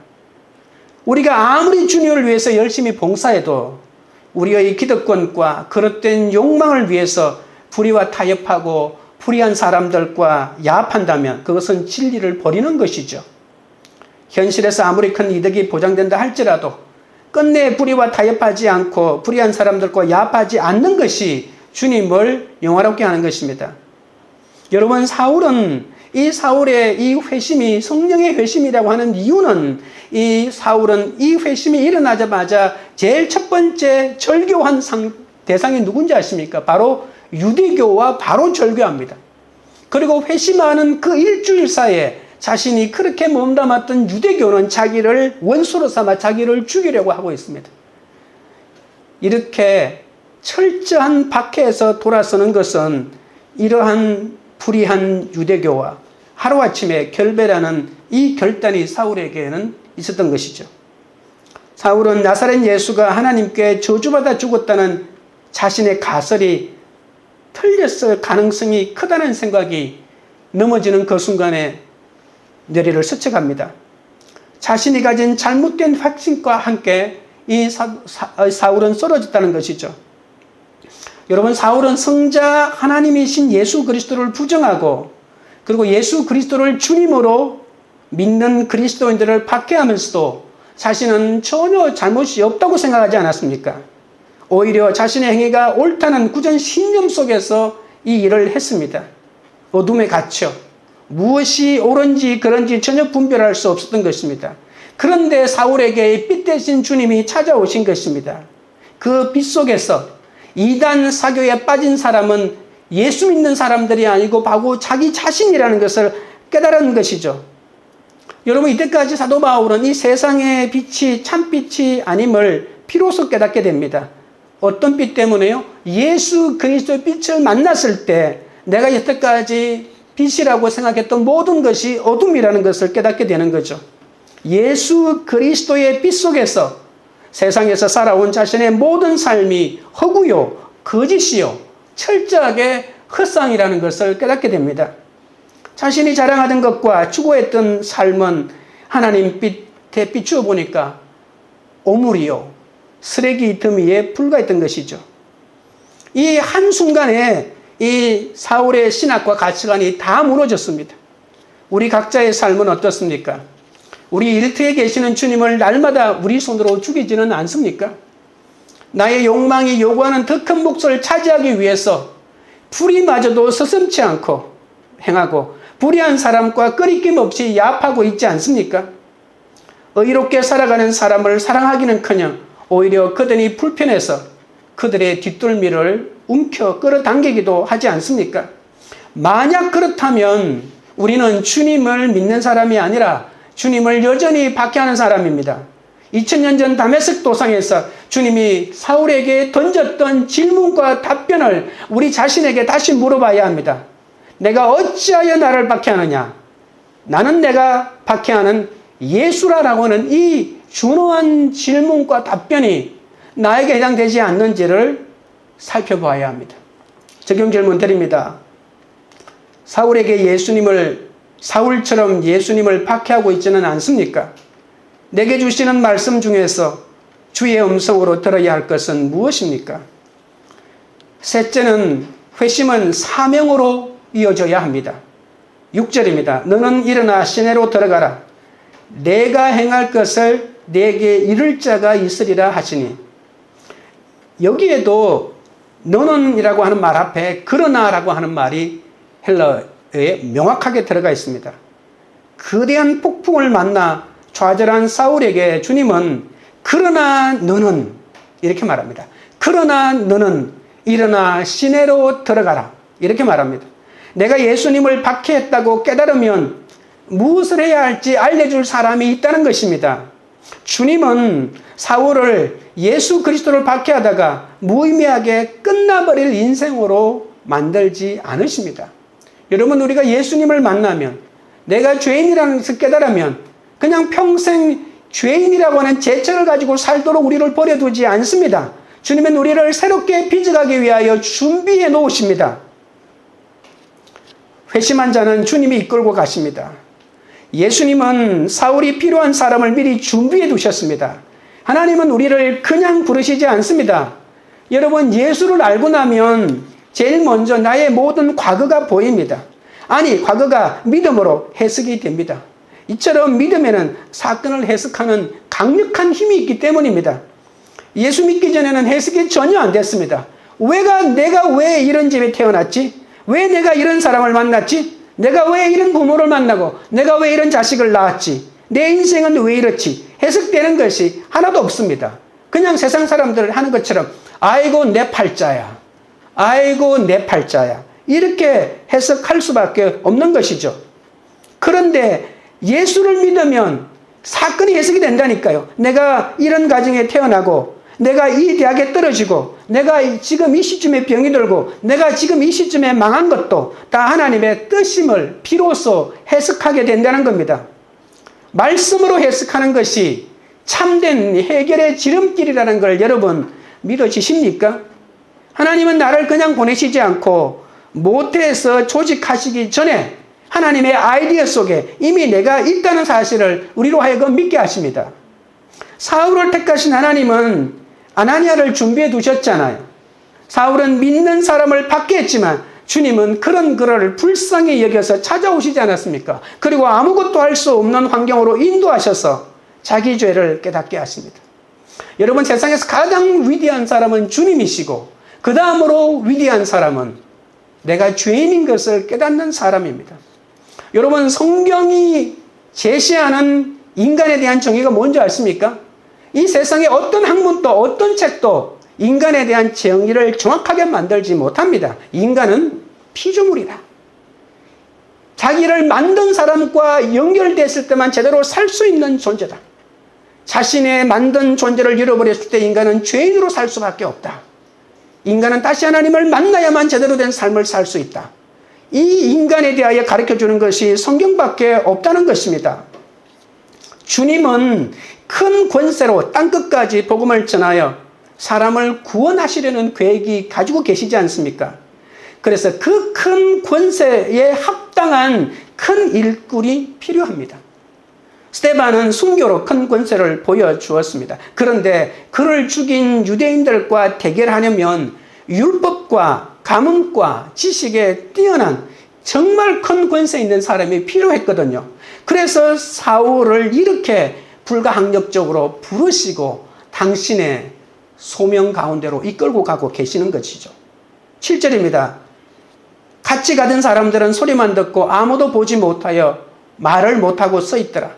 우리가 아무리 주님을 위해서 열심히 봉사해도 우리의 기득권과 그릇된 욕망을 위해서 불의와 타협하고 불의한 사람들과 야합한다면 그것은 진리를 버리는 것이죠. 현실에서 아무리 큰 이득이 보장된다 할지라도 끝내 불의와 타협하지 않고 불의한 사람들과 야합하지 않는 것이 주님을 영화롭게 하는 것입니다. 여러분, 이 사울의 이 회심이 성령의 회심이라고 하는 이유는 이 사울은 이 회심이 일어나자마자 제일 첫 번째 절교한 대상이 누군지 아십니까? 바로 유대교와 바로 절교합니다. 그리고 회심하는 그 일주일 사이에 자신이 그렇게 몸담았던 유대교는 자기를 원수로 삼아 자기를 죽이려고 하고 있습니다. 이렇게 철저한 박해에서 돌아서는 것은 이러한 불의한 유대교와 하루아침에 결배라는 이 결단이 사울에게는 있었던 것이죠. 사울은 나사렛 예수가 하나님께 저주받아 죽었다는 자신의 가설이 틀렸을 가능성이 크다는 생각이 넘어지는 그 순간에 뇌리를 스쳐갑니다. 자신이 가진 잘못된 확신과 함께 이 사울은 쓰러졌다는 것이죠. 여러분, 사울은 성자 하나님이신 예수 그리스도를 부정하고 그리고 예수 그리스도를 주님으로 믿는 그리스도인들을 박해하면서도 자신은 전혀 잘못이 없다고 생각하지 않았습니까? 오히려 자신의 행위가 옳다는 굳은 신념 속에서 이 일을 했습니다. 어둠에 갇혀 무엇이 옳은지 그런지 전혀 분별할 수 없었던 것입니다. 그런데 사울에게 빛 대신 주님이 찾아오신 것입니다. 그 빛 속에서 이단 사교에 빠진 사람은 예수 믿는 사람들이 아니고 바로 자기 자신이라는 것을 깨달은 것이죠. 여러분, 이때까지 사도 바울은 이 세상의 빛이 참빛이 아님을 비로소 깨닫게 됩니다. 어떤 빛 때문에요? 예수 그리스도의 빛을 만났을 때 내가 여태까지 빛이라고 생각했던 모든 것이 어둠이라는 것을 깨닫게 되는 거죠. 예수 그리스도의 빛 속에서 세상에서 살아온 자신의 모든 삶이 허구요, 거짓이요, 철저하게 헛상이라는 것을 깨닫게 됩니다. 자신이 자랑하던 것과 추구했던 삶은 하나님 빛에 비추어 보니까 오물이요, 쓰레기 더미에 불과했던 것이죠. 이 한순간에 이 사울의 신학과 가치관이 다 무너졌습니다. 우리 각자의 삶은 어떻습니까? 우리 일터에 계시는 주님을 날마다 우리 손으로 죽이지는 않습니까? 나의 욕망이 요구하는 더 큰 몫을 차지하기 위해서 불의마저도 서슴지 않고 행하고 불의한 사람과 끄리낌 없이 야합하고 있지 않습니까? 의롭게 살아가는 사람을 사랑하기는커녕 오히려 그들이 불편해서 그들의 뒷덜미를 움켜 끌어당기기도 하지 않습니까? 만약 그렇다면 우리는 주님을 믿는 사람이 아니라 주님을 여전히 박해하는 사람입니다. 2000년 전 다메섹 도상에서 주님이 사울에게 던졌던 질문과 답변을 우리 자신에게 다시 물어봐야 합니다. 내가 어찌하여 나를 박해하느냐? 나는 내가 박해하는 예수라라고 하는 이 준엄한 질문과 답변이 나에게 해당되지 않는지를 살펴봐야 합니다. 적용 질문 드립니다. 사울처럼 예수님을 박해하고 있지는 않습니까? 내게 주시는 말씀 중에서 주의 음성으로 들어야 할 것은 무엇입니까? 셋째는 회심은 사명으로 이어져야 합니다. 6절입니다. 너는 일어나 시내로 들어가라. 내가 행할 것을 내게 이룰 자가 있으리라 하시니, 여기에도 너는 이라고 하는 말 앞에 그러나라고 하는 말이 헬라어에 명확하게 들어가 있습니다. 거대한 폭풍을 만나 좌절한 사울에게 주님은 그러나 너는 이렇게 말합니다. 그러나 너는 일어나 시내로 들어가라 이렇게 말합니다. 내가 예수님을 박해했다고 깨달으면 무엇을 해야 할지 알려줄 사람이 있다는 것입니다. 주님은 사울을 예수 그리스도를 박해하다가 무의미하게 끝나버릴 인생으로 만들지 않으십니다. 여러분, 우리가 예수님을 만나면, 내가 죄인이라는 것을 깨달으면 그냥 평생 죄인이라고 하는 제철을 가지고 살도록 우리를 버려두지 않습니다. 주님은 우리를 새롭게 빚어가기 위하여 준비해 놓으십니다. 회심한 자는 주님이 이끌고 가십니다. 예수님은 사울이 필요한 사람을 미리 준비해 두셨습니다. 하나님은 우리를 그냥 부르시지 않습니다. 여러분, 예수를 알고 나면 제일 먼저 나의 모든 과거가 보입니다. 아니, 과거가 믿음으로 해석이 됩니다. 이처럼 믿음에는 사건을 해석하는 강력한 힘이 있기 때문입니다. 예수 믿기 전에는 해석이 전혀 안 됐습니다. 내가 왜 이런 집에 태어났지? 왜 내가 이런 사람을 만났지? 내가 왜 이런 부모를 만나고 내가 왜 이런 자식을 낳았지? 내 인생은 왜 이렇지? 해석되는 것이 하나도 없습니다. 그냥 세상 사람들 하는 것처럼 아이고 내 팔자야, 아이고 내 팔자야, 이렇게 해석할 수밖에 없는 것이죠. 그런데 예수를 믿으면 사건이 해석이 된다니까요. 내가 이런 가정에 태어나고, 내가 이 대학에 떨어지고, 내가 지금 이 시점에 병이 들고, 내가 지금 이 시점에 망한 것도 다 하나님의 뜻임을 비로소 해석하게 된다는 겁니다. 말씀으로 해석하는 것이 참된 해결의 지름길이라는 걸 여러분 믿어지십니까? 하나님은 나를 그냥 보내시지 않고 모태에서 조직하시기 전에 하나님의 아이디어 속에 이미 내가 있다는 사실을 우리로 하여금 믿게 하십니다. 사울을 택하신 하나님은 아나니아를 준비해 두셨잖아요. 사울은 믿는 사람을 박해했지만 주님은 그런 그를 불쌍히 여겨서 찾아오시지 않았습니까? 그리고 아무것도 할 수 없는 환경으로 인도하셔서 자기 죄를 깨닫게 하십니다. 여러분, 세상에서 가장 위대한 사람은 주님이시고 그 다음으로 위대한 사람은 내가 죄인인 것을 깨닫는 사람입니다. 여러분, 성경이 제시하는 인간에 대한 정의가 뭔지 아십니까? 이 세상에 어떤 학문도 어떤 책도 인간에 대한 정의를 정확하게 만들지 못합니다. 인간은 피조물이다. 자기를 만든 사람과 연결됐을 때만 제대로 살 수 있는 존재다. 자신의 만든 존재를 잃어버렸을 때 인간은 죄인으로 살 수밖에 없다. 인간은 다시 하나님을 만나야만 제대로 된 삶을 살 수 있다. 이 인간에 대하여 가르쳐주는 것이 성경밖에 없다는 것입니다. 주님은 큰 권세로 땅끝까지 복음을 전하여 사람을 구원하시려는 계획이 가지고 계시지 않습니까? 그래서 그 큰 권세에 합당한 큰 일꾼이 필요합니다. 스데반은 순교로 큰 권세를 보여주었습니다. 그런데 그를 죽인 유대인들과 대결하려면 율법과 가문과 지식에 뛰어난 정말 큰 권세 있는 사람이 필요했거든요. 그래서 사울을 이렇게 불가항력적으로 부르시고 당신의 소명 가운데로 이끌고 가고 계시는 것이죠. 7절입니다. 같이 가던 사람들은 소리만 듣고 아무도 보지 못하여 말을 못하고 서 있더라.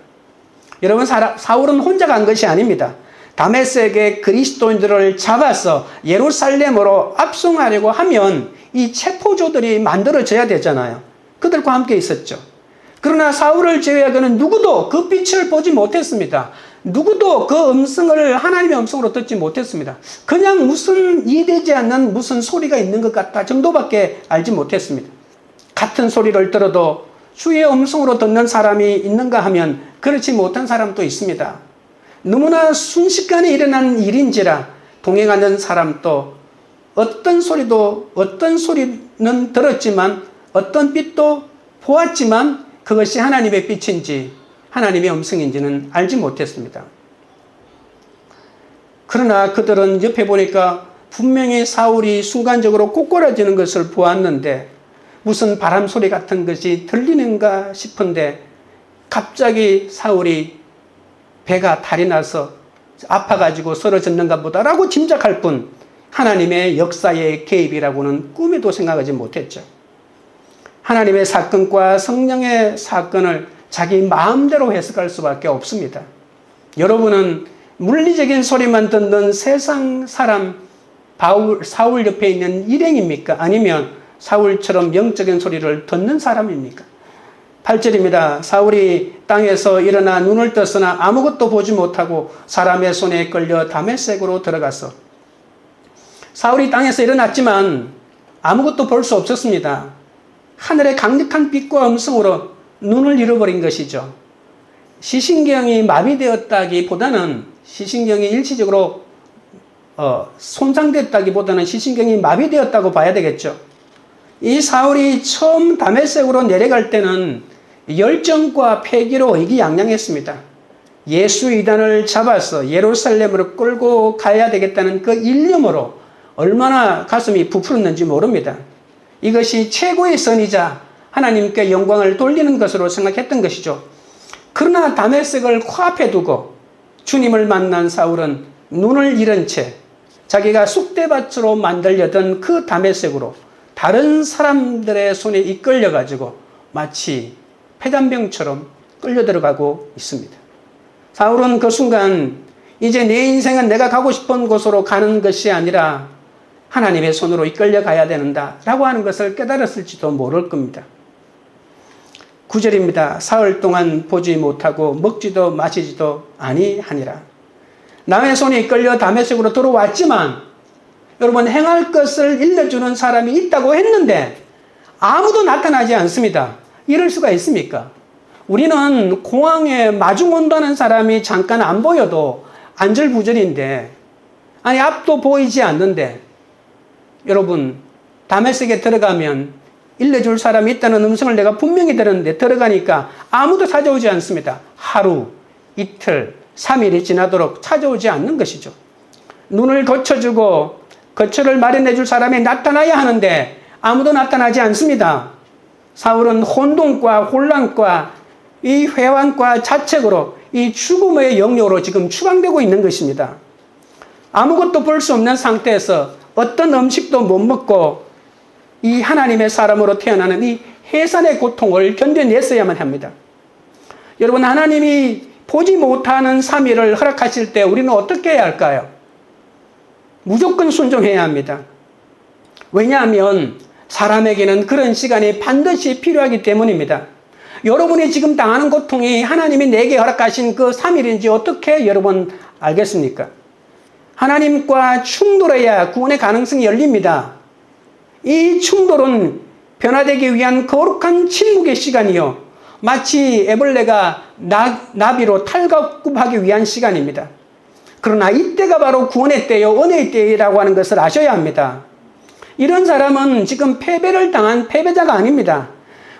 여러분, 사울은 혼자 간 것이 아닙니다. 다메섹의 그리스도인들을 잡아서 예루살렘으로 압송하려고 하면 이 체포조들이 만들어져야 되잖아요. 그들과 함께 있었죠. 그러나 사울을 제외하고는 누구도 그 빛을 보지 못했습니다. 누구도 그 음성을 하나님의 음성으로 듣지 못했습니다. 그냥 무슨 이해되지 않는 무슨 소리가 있는 것 같다 정도밖에 알지 못했습니다. 같은 소리를 들어도 주의 음성으로 듣는 사람이 있는가 하면 그렇지 못한 사람도 있습니다. 너무나 순식간에 일어난 일인지라 동행하는 사람도 어떤 소리는 들었지만 어떤 빛도 보았지만 그것이 하나님의 빛인지 하나님의 음성인지는 알지 못했습니다. 그러나 그들은 옆에 보니까 분명히 사울이 순간적으로 꼬꾸라지는 것을 보았는데 무슨 바람 소리 같은 것이 들리는가 싶은데 갑자기 사울이 배가 탈이 나서 아파가지고 쓰러졌는가 보다라고 짐작할 뿐 하나님의 역사의 개입이라고는 꿈에도 생각하지 못했죠. 하나님의 사건과 성령의 사건을 자기 마음대로 해석할 수밖에 없습니다. 여러분은 물리적인 소리만 듣는 세상 사람 사울 옆에 있는 일행입니까? 아니면 사울처럼 영적인 소리를 듣는 사람입니까? 8절입니다. 사울이 땅에서 일어나 눈을 떴으나 아무것도 보지 못하고 사람의 손에 끌려 다메섹으로 들어갔어. 사울이 땅에서 일어났지만 아무것도 볼 수 없었습니다. 하늘의 강력한 빛과 음성으로 눈을 잃어버린 것이죠. 시신경이 마비되었다기보다는 시신경이 일시적으로 손상됐다기보다는 시신경이 마비되었다고 봐야 되겠죠. 이 사울이 처음 다메섹으로 내려갈 때는 열정과 패기로 의기양양했습니다. 예수 이단을 잡아서 예루살렘으로 끌고 가야 되겠다는 그 일념으로 얼마나 가슴이 부풀었는지 모릅니다. 이것이 최고의 선이자 하나님께 영광을 돌리는 것으로 생각했던 것이죠. 그러나 다메섹을 코앞에 두고 주님을 만난 사울은 눈을 잃은 채 자기가 쑥대밭으로 만들려던 그 다메섹으로 다른 사람들의 손에 이끌려 가지고 마치 폐단병처럼 끌려 들어가고 있습니다. 사울은 그 순간 이제 내 인생은 내가 가고 싶은 곳으로 가는 것이 아니라 하나님의 손으로 이끌려 가야 된다라고 하는 것을 깨달았을지도 모를 겁니다. 9절입니다. 사흘 동안 보지 못하고 먹지도 마시지도 아니하니라. 남의 손에 이끌려 다메섹으로 들어왔지만 여러분, 행할 것을 일러주는 사람이 있다고 했는데 아무도 나타나지 않습니다. 이럴 수가 있습니까? 우리는 공항에 마중 온다는 사람이 잠깐 안 보여도 안절부절인데, 아니 앞도 보이지 않는데, 여러분 다메섹에 들어가면 일러줄 사람이 있다는 음성을 내가 분명히 들었는데 들어가니까 아무도 찾아오지 않습니다. 하루, 이틀, 3일이 지나도록 찾아오지 않는 것이죠. 눈을 거쳐주고 거처를 마련해 줄 사람이 나타나야 하는데 아무도 나타나지 않습니다. 사울은 혼돈과 혼란과 이 회환과 자책으로 이 죽음의 영역으로 지금 추방되고 있는 것입니다. 아무것도 볼 수 없는 상태에서 어떤 음식도 못 먹고 이 하나님의 사람으로 태어나는 이 해산의 고통을 견뎌냈어야만 합니다. 여러분, 하나님이 보지 못하는 3일을 허락하실 때 우리는 어떻게 해야 할까요? 무조건 순종해야 합니다. 왜냐하면 사람에게는 그런 시간이 반드시 필요하기 때문입니다. 여러분이 지금 당하는 고통이 하나님이 내게 허락하신 그 3일인지 어떻게 여러분 알겠습니까? 하나님과 충돌해야 구원의 가능성이 열립니다. 이 충돌은 변화되기 위한 거룩한 침묵의 시간이요, 마치 애벌레가 나비로 탈갑급하기 위한 시간입니다. 그러나 이때가 바로 구원의 때요, 은혜의 때라고 하는 것을 아셔야 합니다. 이런 사람은 지금 패배를 당한 패배자가 아닙니다.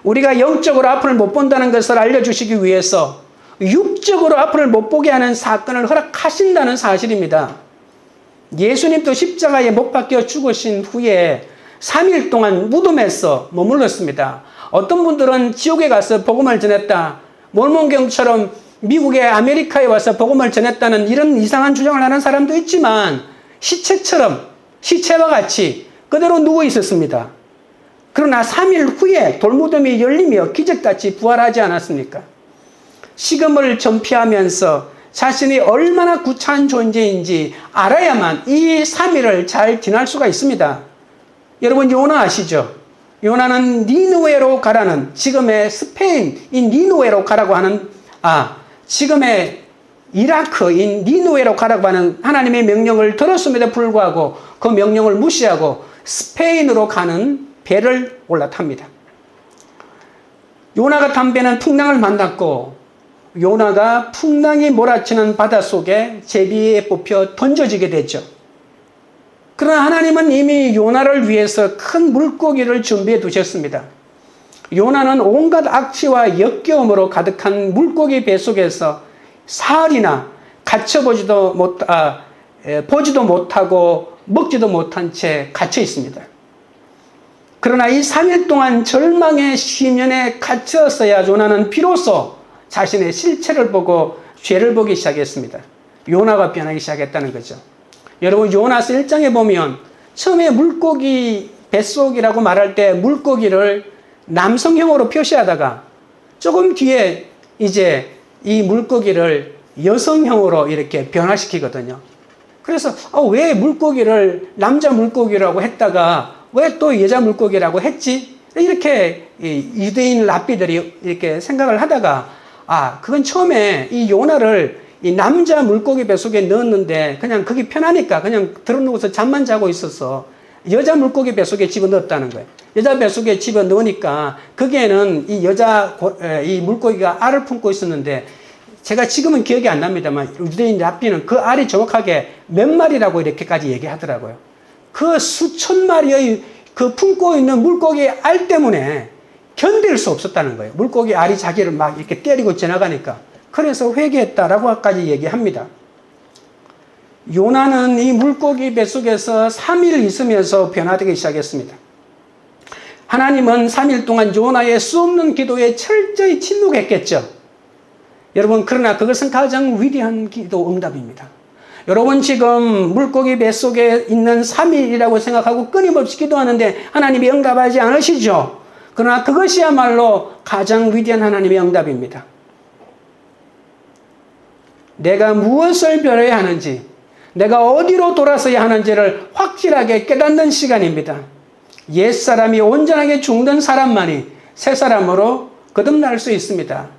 우리가 영적으로 앞을 못 본다는 것을 알려주시기 위해서 육적으로 앞을 못 보게 하는 사건을 허락하신다는 사실입니다. 예수님도 십자가에 못 박혀 죽으신 후에 3일 동안 무덤에서 머물렀습니다. 어떤 분들은 지옥에 가서 복음을 전했다, 몰몬경처럼 미국의 아메리카에 와서 복음을 전했다는 이런 이상한 주장을 하는 사람도 있지만, 시체처럼, 시체와 같이 그대로 누워 있었습니다. 그러나 3일 후에 돌무덤이 열리며 기적같이 부활하지 않았습니까? 식음을 전폐하면서 자신이 얼마나 구차한 존재인지 알아야만 이 3일을 잘 지날 수가 있습니다. 여러분, 요나 아시죠? 요나는 니느웨로 가라는, 지금의 스페인인 니느웨로 가라고 하는, 지금의 이라크인 니느웨로 가라고 하는 하나님의 명령을 들었음에도 불구하고 그 명령을 무시하고 스페인으로 가는 배를 올라탑니다. 요나가 탄 배는 풍랑을 만났고, 요나가 풍랑이 몰아치는 바닷속에 제비에 뽑혀 던져지게 됐죠. 그러나 하나님은 이미 요나를 위해서 큰 물고기를 준비해 두셨습니다. 요나는 온갖 악취와 역겨움으로 가득한 물고기 뱃속에서 사흘이나 갇혀보지도 보지도 못하고 먹지도 못한 채 갇혀 있습니다. 그러나 이 3일 동안 절망의 심연에 갇혔어야 요나는 비로소 자신의 실체를 보고 죄를 보기 시작했습니다. 요나가 변하기 시작했다는 거죠. 여러분, 요나서 1장에 보면 처음에 물고기 뱃속이라고 말할 때 물고기를 남성형으로 표시하다가 조금 뒤에 이제 이 물고기를 여성형으로 이렇게 변화시키거든요. 그래서 왜 물고기를 남자 물고기라고 했다가 왜 또 여자 물고기라고 했지? 이렇게 유대인 랍비들이 이렇게 생각을 하다가, 그건 처음에 이 요나를 이 남자 물고기 뱃속에 넣었는데 그냥 그게 편하니까 그냥 들어놓고서 잠만 자고 있어서 여자 물고기 뱃속에 집어넣었다는 거예요. 여자 뱃속에 집어넣으니까 거기에는 이 물고기가 알을 품고 있었는데, 제가 지금은 기억이 안 납니다만 유대인 랍비는 그 알이 정확하게 몇 마리라고 이렇게까지 얘기하더라고요. 그 수천 마리의 그 품고 있는 물고기 알 때문에 견딜 수 없었다는 거예요. 물고기 알이 자기를 막 이렇게 때리고 지나가니까. 그래서 회개했다라고까지 얘기합니다. 요나는 이 물고기 뱃속에서 3일 있으면서 변화되기 시작했습니다. 하나님은 3일 동안 요나의 수없는 기도에 철저히 침묵했겠죠. 여러분, 그러나 그것은 가장 위대한 기도 응답입니다. 여러분, 지금 물고기 뱃속에 있는 3일이라고 생각하고 끊임없이 기도하는데 하나님이 응답하지 않으시죠? 그러나 그것이야말로 가장 위대한 하나님의 응답입니다. 내가 무엇을 배워야 하는지, 내가 어디로 돌아서야 하는지를 확실하게 깨닫는 시간입니다. 옛사람이 온전하게 죽는 사람만이 새 사람으로 거듭날 수 있습니다.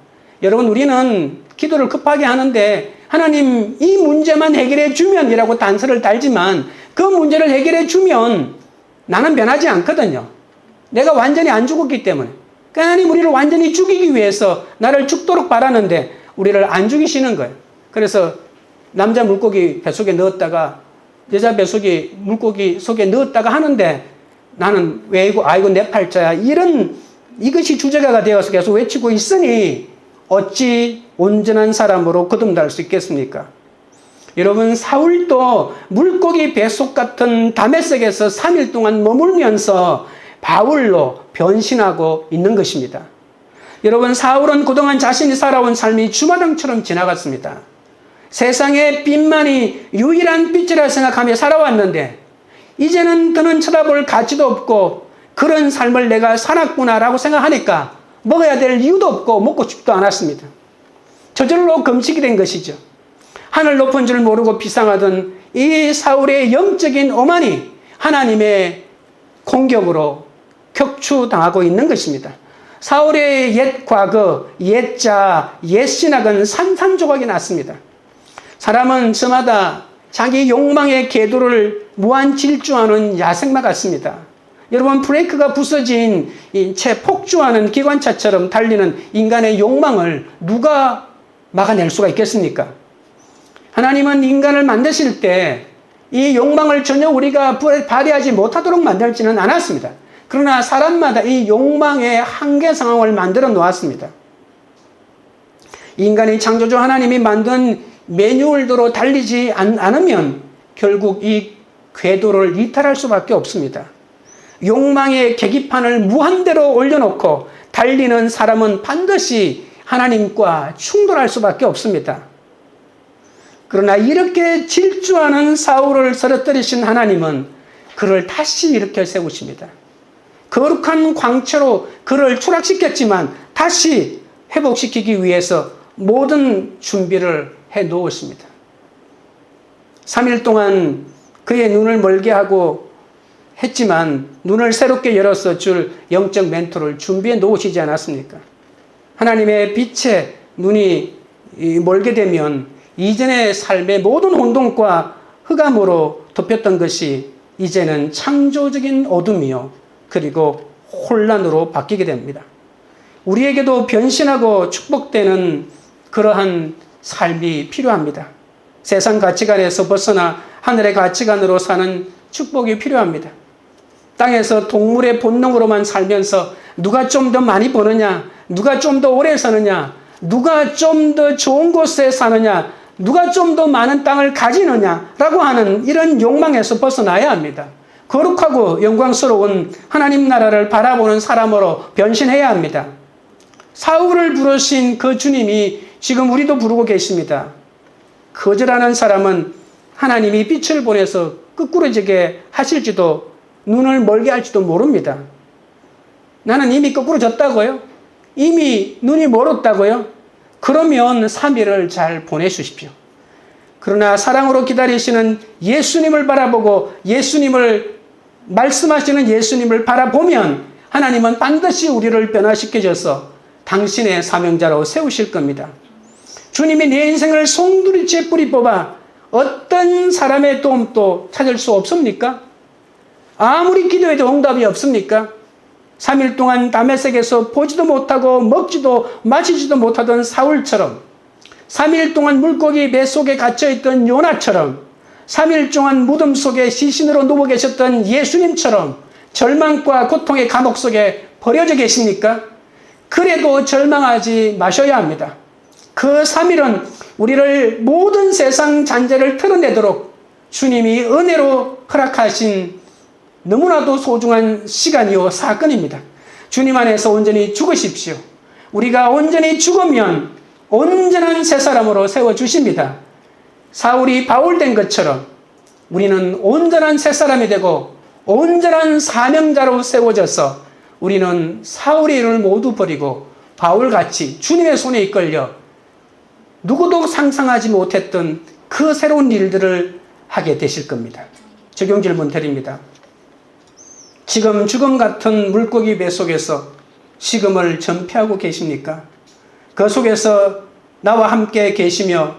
여러분, 우리는 기도를 급하게 하는데 하나님 이 문제만 해결해 주면이라고 단서를 달지만 그 문제를 해결해 주면 나는 변하지 않거든요. 내가 완전히 안 죽었기 때문에. 그러니까 하나님 우리를 완전히 죽이기 위해서 나를 죽도록 바라는데 우리를 안 죽이시는 거예요. 그래서 남자 물고기 뱃속에 넣었다가 여자 뱃속에 물고기 속에 넣었다가 하는데 나는 왜 아이고 내 팔자야, 이것이 주제가가 되어서 계속 외치고 있으니 어찌 온전한 사람으로 거듭날 수 있겠습니까? 여러분, 사울도 물고기 뱃속 같은 다메섹에서 3일 동안 머물면서 바울로 변신하고 있는 것입니다. 여러분, 사울은 그동안 자신이 살아온 삶이 주마등처럼 지나갔습니다. 세상의 빛만이 유일한 빛이라 생각하며 살아왔는데 이제는 그는 쳐다볼 가치도 없고 그런 삶을 내가 살았구나라고 생각하니까 먹어야 될 이유도 없고 먹고 싶지도 않았습니다. 저절로 금식이 된 것이죠. 하늘 높은 줄 모르고 비상하던 이 사울의 영적인 오만이 하나님의 공격으로 격추당하고 있는 것입니다. 사울의 옛 과거, 옛자, 옛 신학은 산산조각이 났습니다. 사람은 저마다 자기 욕망의 궤도를 무한 질주하는 야생마 같습니다. 여러분, 브레이크가 부서진 채 폭주하는 기관차처럼 달리는 인간의 욕망을 누가 막아낼 수가 있겠습니까? 하나님은 인간을 만드실 때 이 욕망을 전혀 우리가 발휘하지 못하도록 만들지는 않았습니다. 그러나 사람마다 이 욕망의 한계 상황을 만들어 놓았습니다. 인간이 창조주 하나님이 만든 매뉴얼대로 달리지 않으면 결국 이 궤도를 이탈할 수밖에 없습니다. 욕망의 계기판을 무한대로 올려놓고 달리는 사람은 반드시 하나님과 충돌할 수밖에 없습니다. 그러나 이렇게 질주하는 사울을 쓰러뜨리신 하나님은 그를 다시 일으켜 세우십니다. 거룩한 광채로 그를 추락시켰지만 다시 회복시키기 위해서 모든 준비를 해 놓으십니다. 3일 동안 그의 눈을 멀게 하고 했지만 눈을 새롭게 열어서 줄 영적 멘토를 준비해 놓으시지 않았습니까? 하나님의 빛에 눈이 멀게 되면 이전의 삶의 모든 혼돈과 흑암으로 덮였던 것이 이제는 창조적인 어둠이요 그리고 혼란으로 바뀌게 됩니다. 우리에게도 변신하고 축복되는 그러한 삶이 필요합니다. 세상 가치관에서 벗어나 하늘의 가치관으로 사는 축복이 필요합니다. 땅에서 동물의 본능으로만 살면서 누가 좀 더 많이 버느냐, 누가 좀 더 오래 사느냐, 누가 좀 더 좋은 곳에 사느냐, 누가 좀 더 많은 땅을 가지느냐라고 하는 이런 욕망에서 벗어나야 합니다. 거룩하고 영광스러운 하나님 나라를 바라보는 사람으로 변신해야 합니다. 사울을 부르신 그 주님이 지금 우리도 부르고 계십니다. 거절하는 사람은 하나님이 빛을 보내서 거꾸로지게 하실지도 눈을 멀게 할지도 모릅니다. 나는 이미 거꾸로졌다고요? 이미 눈이 멀었다고요? 그러면 3일을 잘 보내주십시오. 그러나 사랑으로 기다리시는 예수님을 바라보고 예수님을 말씀하시는 예수님을 바라보면 하나님은 반드시 우리를 변화시켜줘서 당신의 사명자로 세우실 겁니다. 주님이 내 인생을 송두리째 뿌리 뽑아 어떤 사람의 도움도 찾을 수 없습니까? 아무리 기도해도 응답이 없습니까? 3일 동안 다메섹에서 보지도 못하고 먹지도 마시지도 못하던 사울처럼 3일 동안 물고기 배 속에 갇혀있던 요나처럼 3일 동안 무덤 속에 시신으로 누워 계셨던 예수님처럼 절망과 고통의 감옥 속에 버려져 계십니까? 그래도 절망하지 마셔야 합니다. 그 3일은 우리를 모든 세상 잔재를 털어내도록 주님이 은혜로 허락하신 너무나도 소중한 시간이요 사건입니다. 주님 안에서 온전히 죽으십시오. 우리가 온전히 죽으면 온전한 새 사람으로 세워주십니다. 사울이 바울된 것처럼 우리는 온전한 새 사람이 되고 온전한 사명자로 세워져서 우리는 사울의 일을 모두 버리고 바울같이 주님의 손에 이끌려 누구도 상상하지 못했던 그 새로운 일들을 하게 되실 겁니다. 적용 질문 드립니다. 지금 죽음 같은 물고기 배 속에서 식음을 전폐하고 계십니까? 그 속에서 나와 함께 계시며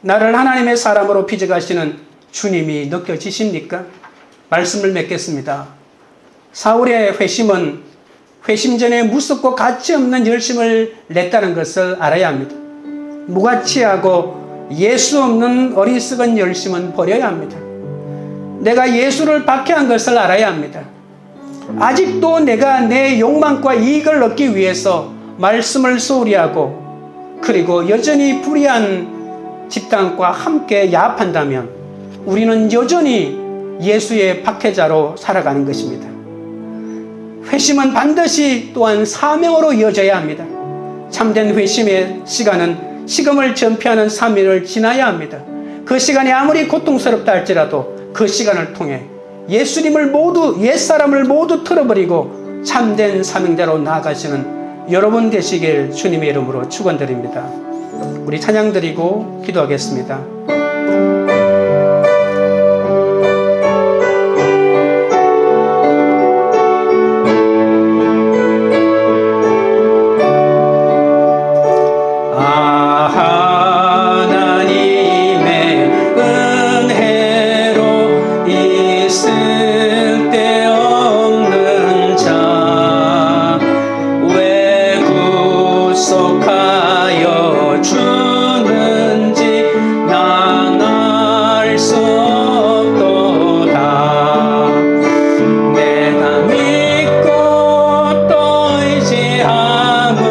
나를 하나님의 사람으로 빚어가시는 주님이 느껴지십니까? 말씀을 맺겠습니다. 사울의 회심은 회심 전에 무섭고 가치없는 열심을 냈다는 것을 알아야 합니다. 무가치하고 예수 없는 어리석은 열심은 버려야 합니다. 내가 예수를 박해한 것을 알아야 합니다. 아직도 내가 내 욕망과 이익을 얻기 위해서 말씀을 소홀히 하고 그리고 여전히 불의한 집단과 함께 야합한다면 우리는 여전히 예수의 박해자로 살아가는 것입니다. 회심은 반드시 또한 사명으로 이어져야 합니다. 참된 회심의 시간은 식음을 전폐하는 3일을 지나야 합니다. 그 시간이 아무리 고통스럽다 할지라도 그 시간을 통해 예수님을 모두 옛사람을 모두 틀어버리고 참된 사명자로 나아가시는 여러분 되시길 주님의 이름으로 축원드립니다. 우리 찬양 드리고 기도하겠습니다. 쓸데없는 자 왜 구속하여 주는지 난 알 수 없도다. 내가 믿고 또 의지함은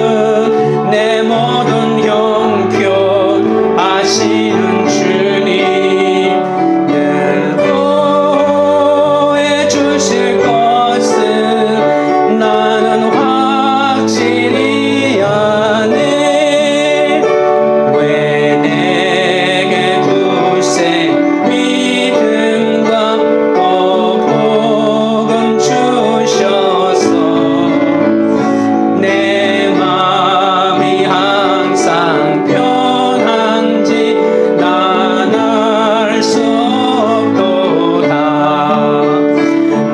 내 모든 형편 아시는 주님 늘 보해 주실 것은 나는 확실히 아네. 왜 내게 굳세 믿음과 또 복음 주셔서 내 마음이 항상 편한지 난 알 수 없도다.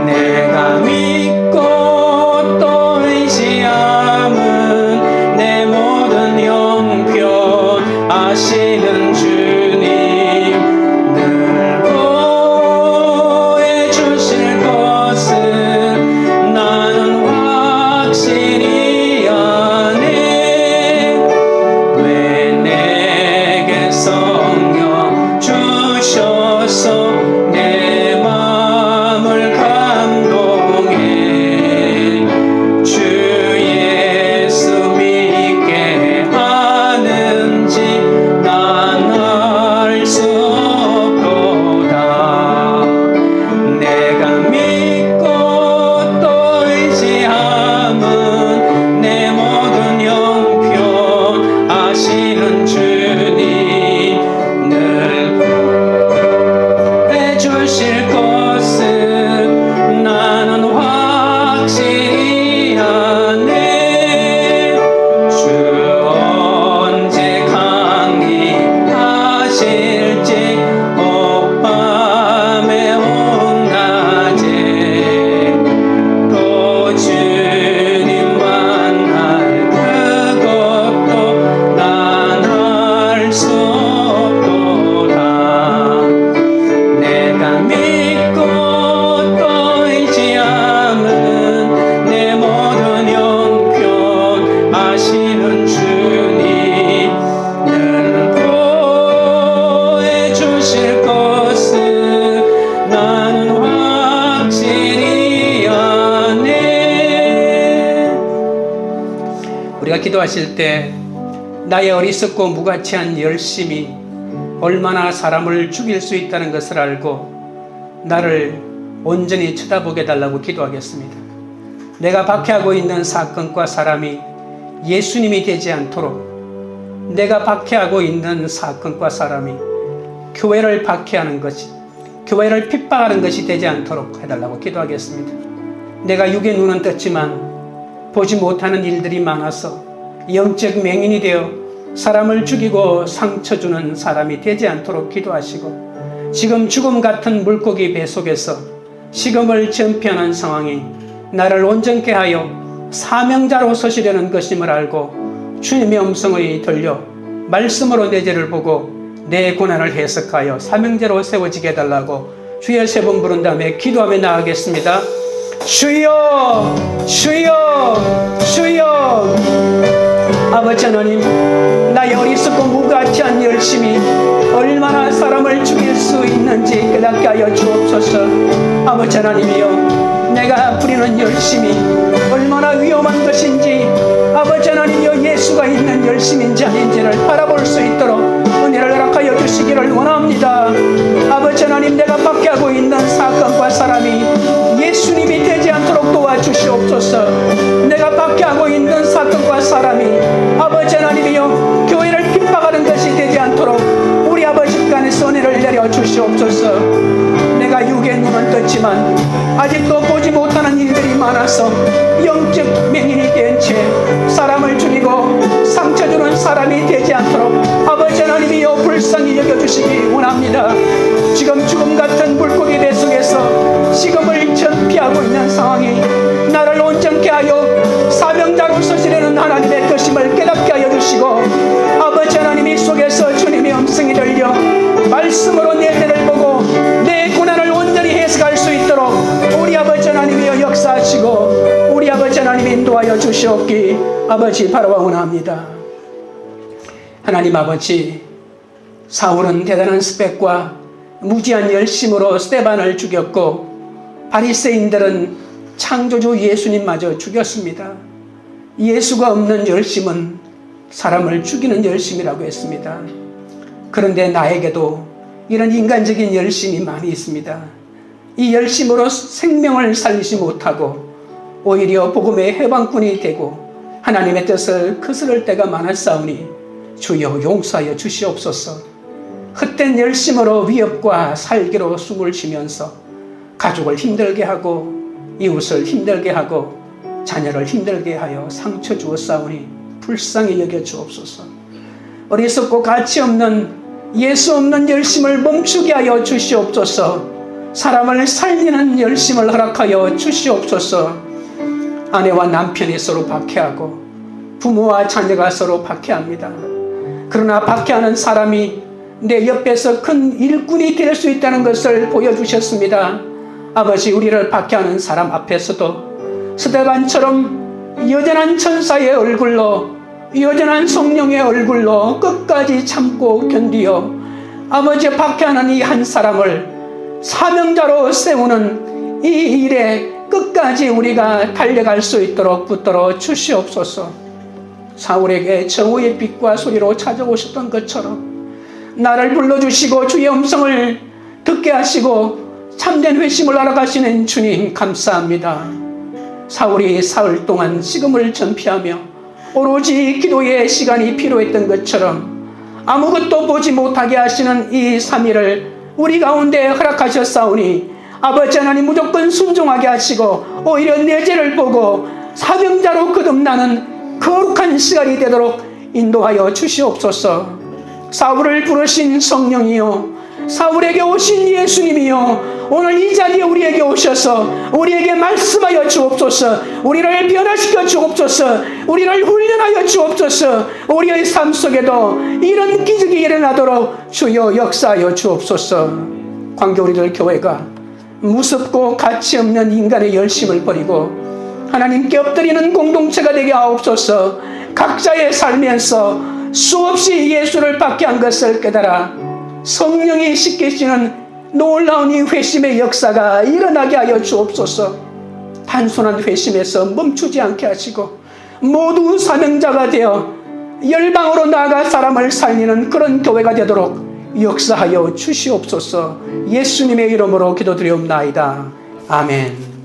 내가 믿고 또 의지함은 내 모든 형편 아시는 주님 늘 보해 주실 것은 나는 확실히 아네. 왜 내게 성령 주셔서 내 마음을 감동해 주 예수 믿게 하는지 난 알 수 없도다. 내가 믿고 또 의지함은 내 모든 형편 아시는 주님 늘 해주실 것은 나는 확실히 아네. 주 언제 강림하실지 오밤에 온낮에 또 주님 만날 그것도 난 알 수 없도다. 내가 믿고 또 의지함은 내 모든 형편 아시는 주님 늘 보해 주실 것은 나는 확실히 아네. 우리가 기도하실 때 나의 어리석고 무가치한 열심이 얼마나 사람을 죽일 수 있다는 것을 알고 나를 온전히 쳐다보게 달라고 기도하겠습니다. 내가 박해하고 있는 사건과 사람이 예수님이 되지 않도록, 내가 박해하고 있는 사건과 사람이 교회를 박해하는 것이, 교회를 핍박하는 것이 되지 않도록 해달라고 기도하겠습니다. 내가 육의 눈은 떴지만 보지 못하는 일들이 많아서 영적 맹인이 되어 사람을 죽이고 상처 주는 사람이 되지 않도록 기도하시고, 지금 죽음 같은 물고기 배 속에서 식음을 전폐하는 상황이 나를 온전케 하여 사명자로 서시려는 것임을 알고 주님의 음성을 들려 말씀으로 내 죄를 보고 내 고난을 해석하여 사명자로 세워지게 해달라고 주여 세 번 부른 다음에 기도하며 나아가겠습니다. 주여, 주여, 주여. 아버지 하나님, 나의 어리석고 무가치한 열심이 얼마나 사람을 죽일 수 있는지 깨닫게 하여 주옵소서. 아버지 하나님이여, 내가 부리는 열심이 얼마나 위험한 것인지, 아버지 하나님이여, 예수가 있는 열심인지 아닌지를 바라볼 수 있도록 은혜를 허락하여 주시기를 원합니다. 아버지 하나님, 내가 박해하고 있는 사건과 사람이 예수님이 되지 않도록 도와주시옵소서. 내가 박해하고 있는 사건과 사람이 아버지 하나님이여 교회를 핍박하는 것이 되지 않도록 우리 아버지 간에서 은혜를 내려 주시옵소서. 내가 육의 눈은 떴지만 아직도 보지 못하는 일들이 많아서 영적 맹인이 된 채 사람을 죽이고 상처 주는 사람이 되지 않도록 아버지 하나님이여 불쌍히 여겨주시기 원합니다. 지금 죽음 같은 물고기 배 속에서 식음을 전피하고 있는 상황이 나를 온전케 하여 사명자로 서시려는 하나님의 뜻임을 깨닫게 하여 주시고, 아버지 하나님 이 속에서 주님의 음성이 들려 말씀으로 내 죄를 보고 내 고난을 온전히 해석할 수 있도록 주시옵기 아버지 바라원합니다. 하나님 아버지, 사울은 대단한 스펙과 무지한 열심으로 스데반을 죽였고 바리새인들은 창조주 예수님마저 죽였습니다. 예수가 없는 열심은 사람을 죽이는 열심이라고 했습니다. 그런데 나에게도 이런 인간적인 열심이 많이 있습니다. 이 열심으로 생명을 살리지 못하고 오히려 복음의 해방꾼이 되고 하나님의 뜻을 거스를 때가 많았사오니 주여 용서하여 주시옵소서. 헛된 열심으로 위협과 살기로 숨을 쉬면서 가족을 힘들게 하고 이웃을 힘들게 하고 자녀를 힘들게 하여 상처 주었사오니 불쌍히 여겨 주옵소서. 어리석고 가치 없는 예수 없는 열심을 멈추게 하여 주시옵소서. 사람을 살리는 열심을 허락하여 주시옵소서. 아내와 남편이 서로 박해하고 부모와 자녀가 서로 박해합니다. 그러나 박해하는 사람이 내 옆에서 큰 일꾼이 될 수 있다는 것을 보여주셨습니다. 아버지, 우리를 박해하는 사람 앞에서도 스데반처럼 여전한 천사의 얼굴로, 여전한 성령의 얼굴로 끝까지 참고 견디어 아버지 박해하는 이 한 사람을 사명자로 세우는 이 일에 끝까지 우리가 달려갈 수 있도록 붙들어 주시옵소서. 사울에게 정오의 빛과 소리로 찾아오셨던 것처럼 나를 불러주시고 주의 음성을 듣게 하시고 참된 회심을 알아가시는 주님 감사합니다. 사울이 사흘 동안 식음을 전폐하며 오로지 기도의 시간이 필요했던 것처럼 아무것도 보지 못하게 하시는 이 3일을 우리 가운데 허락하셨사오니 아버지 하나님 무조건 순종하게 하시고 오히려 내 죄를 보고 사명자로 거듭나는 거룩한 시간이 되도록 인도하여 주시옵소서. 사울을 부르신 성령이요, 사울에게 오신 예수님이요, 오늘 이 자리에 우리에게 오셔서 우리에게 말씀하여 주옵소서. 우리를 변화시켜 주옵소서. 우리를 훈련하여 주옵소서. 우리의 삶 속에도 이런 기적이 일어나도록 주여 역사하여 주옵소서. 광교우리들 교회가 무섭고 가치 없는 인간의 열심을 버리고 하나님께 엎드리는 공동체가 되게 하옵소서. 각자의 삶에서 수없이 예수를 받게 한 것을 깨달아 성령이 시키시는 놀라운 이 회심의 역사가 일어나게 하여 주옵소서. 단순한 회심에서 멈추지 않게 하시고 모두 사명자가 되어 열방으로 나아가 사람을 살리는 그런 교회가 되도록 역사하여 주시옵소서. 예수님의 이름으로 기도드리옵나이다. 아멘.